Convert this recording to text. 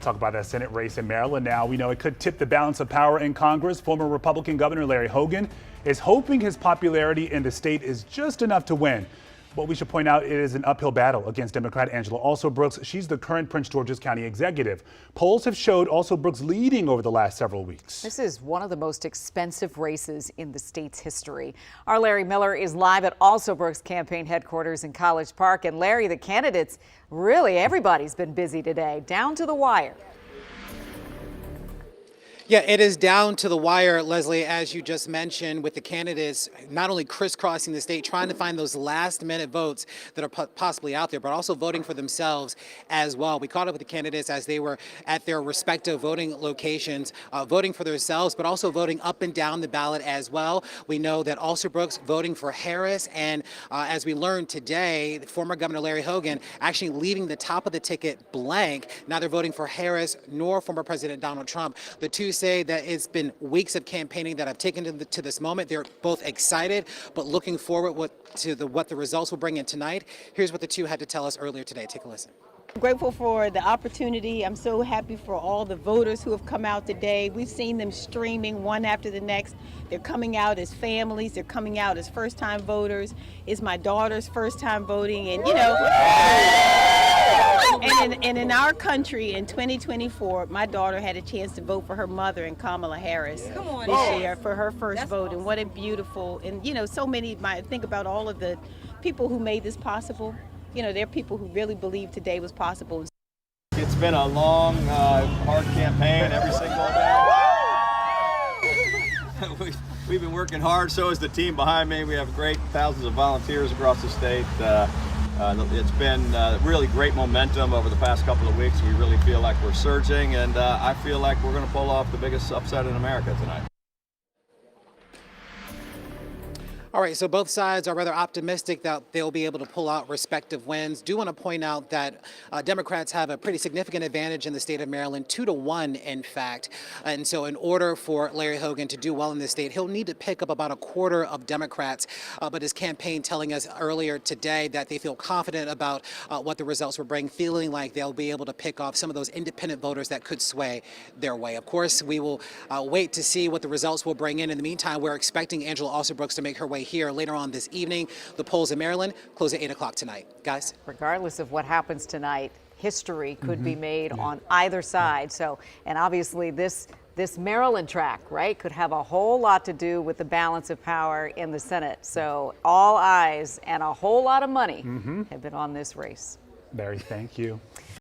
Talk about that Senate race in Maryland now. We know it could tip the balance of power in Congress. Former Republican Governor Larry Hogan is hoping his popularity in the state is just enough to win. But we should point out it is an uphill battle against Democrat Angela Alsobrooks. She's the current Prince George's County executive. Polls have showed Alsobrooks leading over the last several weeks. This is one of the most expensive races in the state's history. Our Larry Miller is live at Alsobrooks campaign headquarters in College Park. And Larry, the candidates, really everybody's been busy today, down to the wire. Yeah, it is down to the wire, Leslie, as you just mentioned, with the candidates not only crisscrossing the state, trying to find those last-minute votes that are possibly out there, but also voting for themselves as well. We caught up with the candidates as they were at their respective voting locations, voting for themselves, but also voting up and down the ballot as well. We know that Alsobrooks voting for Harris, and as we learned today, former Governor Larry Hogan actually leaving the top of the ticket blank. Neither voting for Harris nor former President Donald Trump. The two say that it's been weeks of campaigning that have taken to this moment. They're both excited, but looking forward to what the results will bring in tonight. Here's what the two had to tell us earlier today. Take a listen. I'm grateful for the opportunity. I'm so happy for all the voters who have come out today. We've seen them streaming one after the next. They're coming out as families. They're coming out as first-time voters. It's my daughter's first time voting, and you know, and in our country in 2024, my daughter had a chance to vote for her mother and Kamala Harris this year for her first vote. And what a beautiful, and you know, so many, think about all of the people who made this possible. You know, there are people who really believe today was possible. It's been a long, hard campaign every single day. We've been working hard, so is the team behind me. We have great thousands of volunteers across the state. It's been really great momentum over the past couple of weeks. We really feel like we're surging, and I feel like we're going to pull off the biggest upset in America tonight. All right, so both sides are rather optimistic that they'll be able to pull out respective wins. Do want to point out that Democrats have a pretty significant advantage in the state of Maryland, 2-1, in fact. And so in order for Larry Hogan to do well in this state, he'll need to pick up about a quarter of Democrats. But his campaign telling us earlier today that they feel confident about what the results will bring, feeling like they'll be able to pick off some of those independent voters that could sway their way. Of course, we will wait to see what the results will bring in. In the meantime, we're expecting Angela Alsobrooks to make her way here later on this evening. The polls in Maryland close at 8 o'clock tonight. Guys? Regardless of what happens tonight, history could be made on either side. So, and obviously this Maryland track, right, could have a whole lot to do with the balance of power in the Senate. So all eyes and a whole lot of money have been on this race. Larry, thank you.